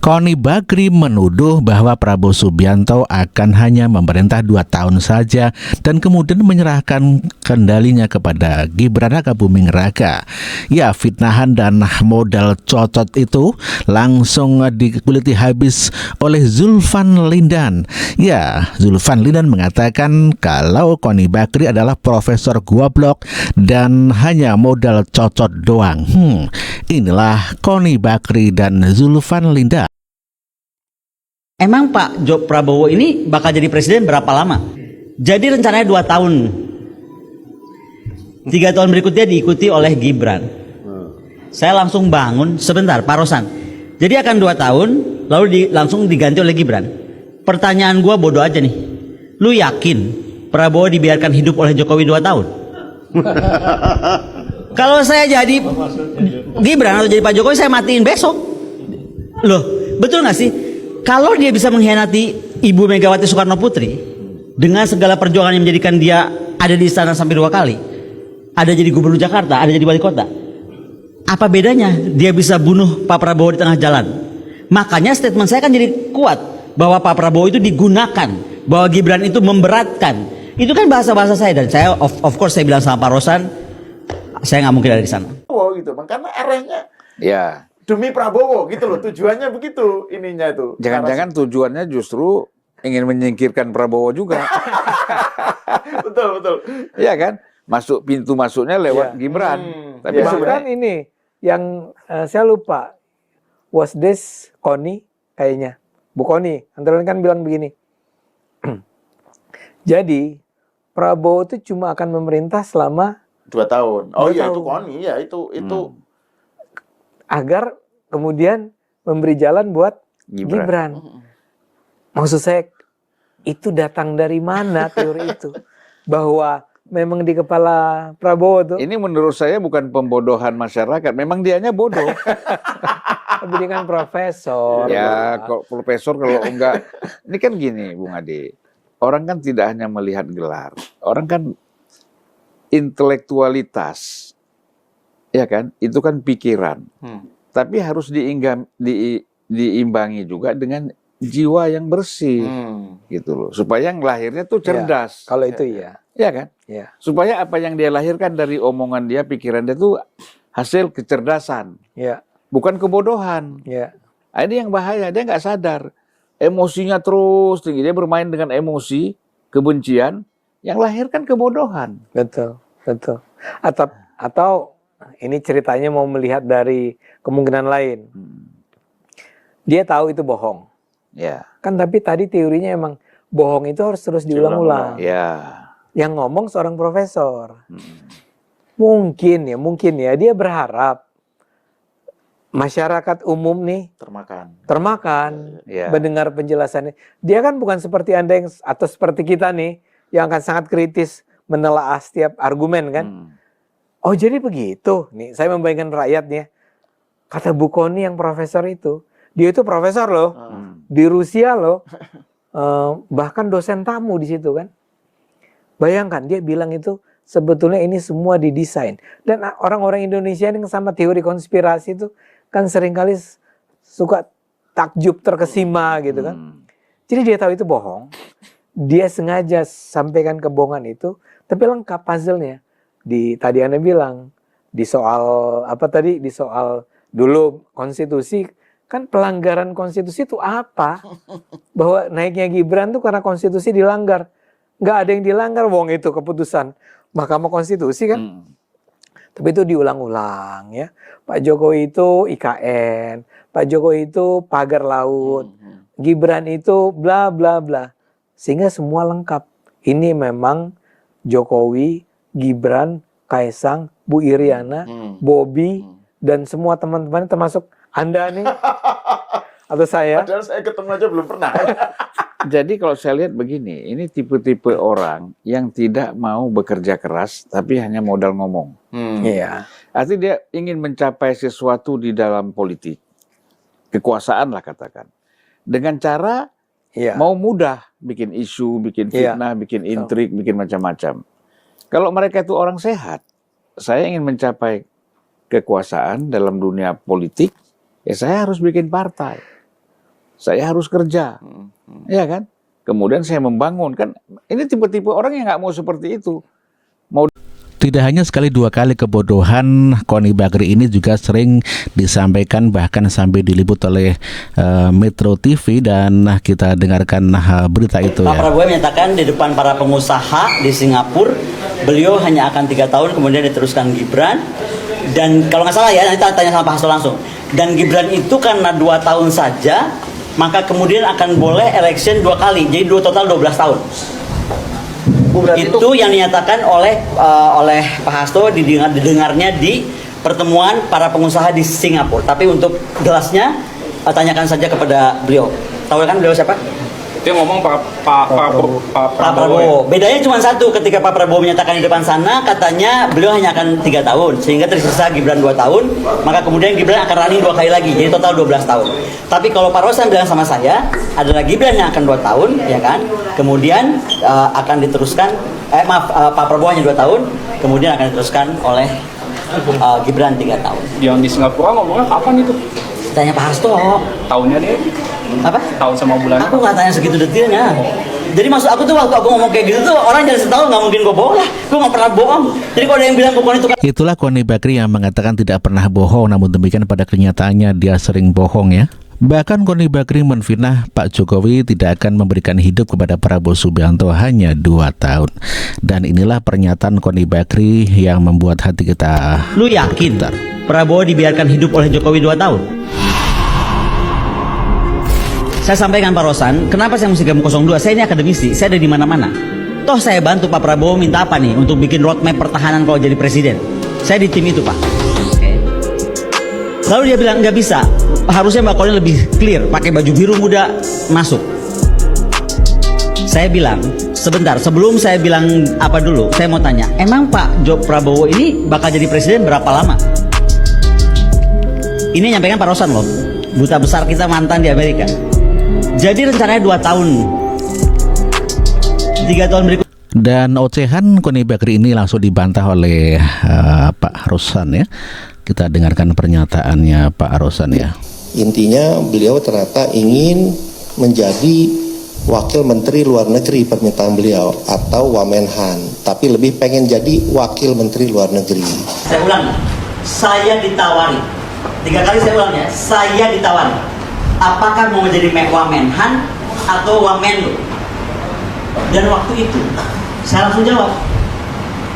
Koni Bakri menuduh bahwa Prabowo Subianto akan hanya memerintah 2 tahun saja dan kemudian menyerahkan kendalinya kepada Gibran Rakabuming Raka. Ya, fitnahan dan modal cocot itu langsung dikuliti habis oleh Zulfan Lindan. Ya, Zulfan Lindan mengatakan kalau Koni Bakri adalah profesor goblok dan hanya modal cocot doang. Inilah Koni Bakri dan Zulfan Lindan. Emang Pak Prabowo ini bakal jadi presiden berapa lama? Jadi rencananya 2 tahun. 3 tahun berikutnya diikuti oleh Gibran. Saya langsung bangun, sebentar Pak Rosan. Jadi akan 2 tahun, lalu langsung diganti oleh Gibran. Pertanyaan gua bodoh aja nih. Lu yakin Prabowo dibiarkan hidup oleh Jokowi 2 tahun? Kalau saya jadi Gibran atau jadi Pak Jokowi, saya matiin besok. Loh, betul gak sih? Kalau dia bisa mengkhianati Ibu Megawati Soekarno Putri dengan segala perjuangan yang menjadikan dia ada di istana sampai 2 kali, ada jadi gubernur Jakarta, ada jadi wali kota, apa bedanya dia bisa bunuh Pak Prabowo di tengah jalan? Makanya statement saya kan jadi kuat bahwa Pak Prabowo itu digunakan, bahwa Gibran itu memberatkan. Itu kan bahasa-bahasa saya, dan saya of course saya bilang sama Pak Rosan, saya nggak mungkin ada di sana. Oh gitu, karena arahnya Ya, demi Prabowo gitu loh, tujuannya begitu ininya itu. jangan-jangan tujuannya justru ingin menyingkirkan Prabowo juga. Betul. Iya kan? Pintu masuknya lewat Gibran. Tapi Iya. sebenarnya Bahkan ini yang saya lupa, was this Koni kayaknya, Bu Koni, antara kan bilang begini. Jadi Prabowo itu cuma akan memerintah selama 2 tahun. Oh 2 iya, tahun. itu Koni ya, itu agar kemudian memberi jalan buat Gibran. Maksud saya, itu datang dari mana teori itu? Bahwa memang di kepala Prabowo tuh, ini menurut saya bukan pembodohan masyarakat. Memang dianya bodoh. tapi dia kan profesor. Ya, Pak. kalau profesor kalau enggak. Ini kan gini, Bung Ade. Orang kan tidak hanya melihat gelar. Orang kan intelektualitas. Ya kan? Itu kan pikiran. Tapi harus diimbangi juga dengan jiwa yang bersih, gitu loh. Supaya yang lahirnya tuh cerdas. Kalau itu iya. Ya kan? Ya. Supaya apa yang dia lahirkan dari omongan dia, pikiran dia tuh hasil kecerdasan, Ya. bukan kebodohan. Ya. Nah, ini yang bahaya, dia nggak sadar. Emosinya terus tinggi, dia bermain dengan emosi, kebencian, yang lahirkan kebodohan. Betul. Atau ini ceritanya mau melihat dari kemungkinan lain. Dia tahu itu bohong. Ya, Kan tapi tadi teorinya emang bohong itu harus terus diulang-ulang. ya. Yang ngomong seorang profesor. Mungkin ya dia berharap masyarakat umum nih termakan Ya. mendengar penjelasannya. Dia kan bukan seperti Anda yang atau seperti kita nih yang akan sangat kritis menelaah setiap argumen kan. Oh jadi begitu. Nih saya membayangkan rakyatnya. Kata Bu Koni yang profesor itu, dia itu profesor loh di Rusia loh. Bahkan dosen tamu di situ kan. Bayangkan dia bilang itu sebetulnya ini semua didesain. Dan orang-orang Indonesia yang sama teori konspirasi itu kan seringkali suka takjub terkesima gitu kan. Jadi dia tahu itu bohong. Dia sengaja sampaikan kebohongan itu, tapi lengkap puzzle-nya. Tadi Anda bilang di soal apa tadi? Di soal dulu konstitusi, kan pelanggaran konstitusi itu apa? Bahwa naiknya Gibran tuh karena konstitusi dilanggar. Nggak ada yang dilanggar, wong itu keputusan Mahkamah Konstitusi kan. Tapi itu diulang-ulang ya. Pak Jokowi itu IKN, Pak Jokowi itu pagar laut, Gibran itu bla bla bla. Sehingga semua lengkap. Ini memang Jokowi, Gibran, Kaisang, Bu Iriana, Bobi, dan semua teman-teman termasuk Anda nih atau saya. Padahal saya ketemu aja belum pernah. Jadi kalau saya lihat begini, ini tipe-tipe orang yang tidak mau bekerja keras, tapi hanya modal ngomong. Iya. Artinya dia ingin mencapai sesuatu di dalam politik, kekuasaan lah katakan, dengan cara Iya. mau mudah, bikin isu, bikin fitnah, bikin intrik, bikin macam-macam. Kalau mereka itu orang sehat, saya ingin mencapai kekuasaan dalam dunia politik, ya saya harus bikin partai. saya harus kerja, ya kan? Kemudian saya membangun, kan? Ini tipe-tipe orang yang nggak mau seperti itu. Tidak hanya sekali dua kali kebodohan Koni Bakri ini juga sering disampaikan, bahkan sampai diliput oleh Metro TV, dan kita dengarkan berita itu Pak ya. Prabowo menyatakan di depan para pengusaha di Singapura, beliau hanya akan 3 tahun, kemudian diteruskan Gibran. Dan kalau nggak salah ya, nanti tanya sama Pak Hasto langsung. Dan Gibran itu karena 2 tahun saja, maka kemudian akan boleh election 2 kali, jadi total 12 tahun. Itu yang dinyatakan oleh Pak Hasto, didengarnya di pertemuan para pengusaha di Singapura. Tapi untuk jelasnya tanyakan saja kepada beliau. Tahu kan beliau siapa? Dia ngomong Pak Prabowo. Bedanya cuma satu, ketika Pak Prabowo menyatakan di depan sana, katanya beliau hanya akan 3 tahun, sehingga tersisa Gibran 2 tahun, maka kemudian Gibran akan running 2 kali lagi, jadi total 12 tahun. Tapi kalau Pak Rosan bilang sama saya, adalah Gibran yang akan 2 tahun, ya kan? Kemudian akan diteruskan, Pak Prabowo hanya 2 tahun, kemudian akan diteruskan oleh Gibran 3 tahun. Yang di Singapura ngomongnya kapan itu? Tanya Pak Hasto. Tahunnya deh. Apa? Tahun sama bulan. Aku nggak tanya segitu detailnya. Jadi maksud aku tuh waktu aku ngomong kayak gitu tuh orang jadi tahu, nggak mungkin gue bohong lah. Gue nggak pernah bohong. Jadi kalau ada yang bilang Koni itu kan. Itulah Koni Bakri yang mengatakan tidak pernah bohong, namun demikian pada kenyataannya dia sering bohong ya. Bahkan Koni Bakri menfitnah Pak Jokowi tidak akan memberikan hidup kepada Prabowo Subianto hanya 2 tahun. Dan inilah pernyataan Koni Bakri yang membuat hati kita. Lu yakin Prabowo dibiarkan hidup oleh Jokowi 2 tahun? Saya sampaikan Pak Rosan, kenapa saya mesti gabung 02? Saya ini akademisi, saya ada di mana-mana. Toh saya bantu Pak Prabowo minta apa nih untuk bikin roadmap pertahanan kalau jadi presiden. Saya di tim itu Pak. Lalu dia bilang nggak bisa, harusnya Mbak Koni lebih clear, pakai baju biru muda masuk. Saya bilang, sebentar, sebelum saya bilang apa dulu, saya mau tanya, emang Pak Prabowo ini bakal jadi presiden berapa lama? Ini nyampaikan Pak Rosan loh, duta besar kita mantan di Amerika. Jadi rencananya 2 tahun, 3 tahun berikut. Dan ocehan Koni Bakri ini langsung dibantah oleh Pak Rosan ya. Kita dengarkan pernyataannya Pak Rosan ya. Intinya beliau ternyata ingin menjadi Wakil Menteri Luar Negeri permintaan beliau atau Wamenhan, tapi lebih pengen jadi Wakil Menteri Luar Negeri. Saya ulang, saya ditawari 3 kali, saya ulang ya, saya ditawari apakah mau menjadi Wamenhan atau Wamenlu. Dan waktu itu saya langsung jawab,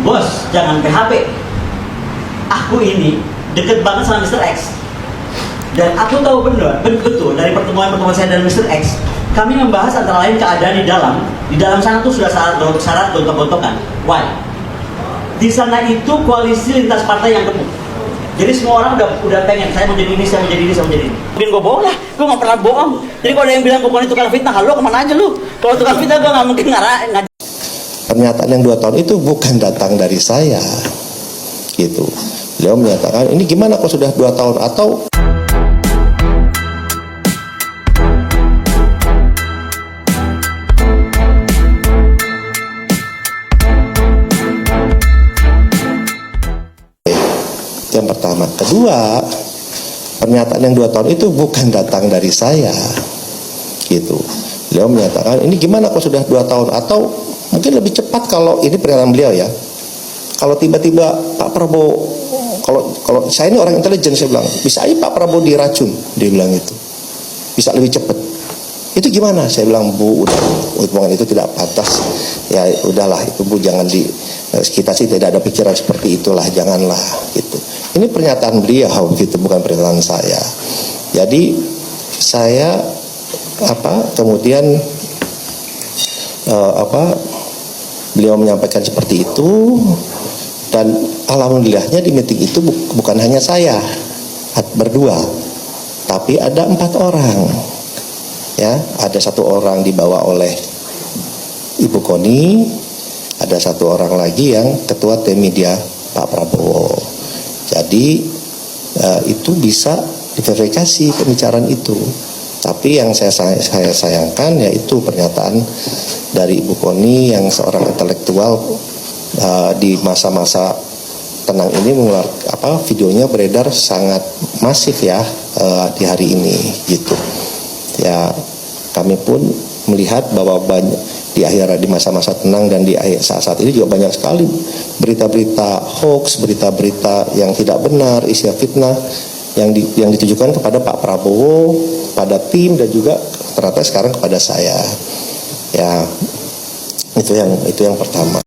bos jangan PHP, aku ini deket banget sama Mr. X. Dan aku tahu betul dari pertemuan-pertemuan saya dan Mr. X, kami membahas antara lain keadaan di dalam sana tuh sudah syarat gontok-gontokan. Why? Di sana itu koalisi lintas partai yang gemuk. Jadi semua orang udah pengen, saya mau jadi ini, saya mau jadi ini, saya mau jadi ini. Mungkin gue bohong lah, gue gak pernah bohong. Jadi kalau ada yang bilang Koni tukang fitnah, lo kemana aja lu? Kalau tukang fitnah gue gak mungkin ngarah. Pernyataan yang 2 tahun itu bukan datang dari saya, gitu. Beliau menyatakan, ini gimana kok sudah 2 tahun atau yang pertama. Kedua, pernyataan yang 2 tahun itu bukan datang dari saya, gitu. Beliau menyatakan, ini gimana kok sudah 2 tahun atau mungkin lebih cepat kalau ini pernyataan beliau ya. Kalau tiba-tiba Pak Prabowo, kalau saya ini orang intelijen, saya bilang bisa aja Pak Prabowo diracun, dia bilang itu bisa lebih cepat. Itu gimana? Saya bilang Bu, udah hubungan itu tidak pantas. Ya udahlah itu Bu, jangan kita sih tidak ada pikiran seperti itulah, janganlah gitu. Ini pernyataan beliau gitu, bukan pernyataan saya. Jadi saya kemudian beliau menyampaikan seperti itu, dan alhamdulillahnya di meeting itu bukan hanya saya berdua, tapi ada 4 orang ya. Ada 1 orang dibawa oleh Ibu Koni, ada 1 orang lagi yang ketua tim media Pak Prabowo. Jadi itu bisa diverifikasi pembicaraan itu. Tapi yang saya sayangkan yaitu pernyataan dari Ibu Koni yang seorang intelektual di masa-masa tenang ini videonya beredar sangat masif ya di hari ini gitu. ya kami pun melihat bahwa banyak di masa-masa tenang dan di akhir saat ini juga banyak sekali berita-berita hoax, berita-berita yang tidak benar, isi fitnah yang ditujukan kepada Pak Prabowo, pada tim, dan juga ternyata sekarang kepada saya. Ya, itu yang pertama.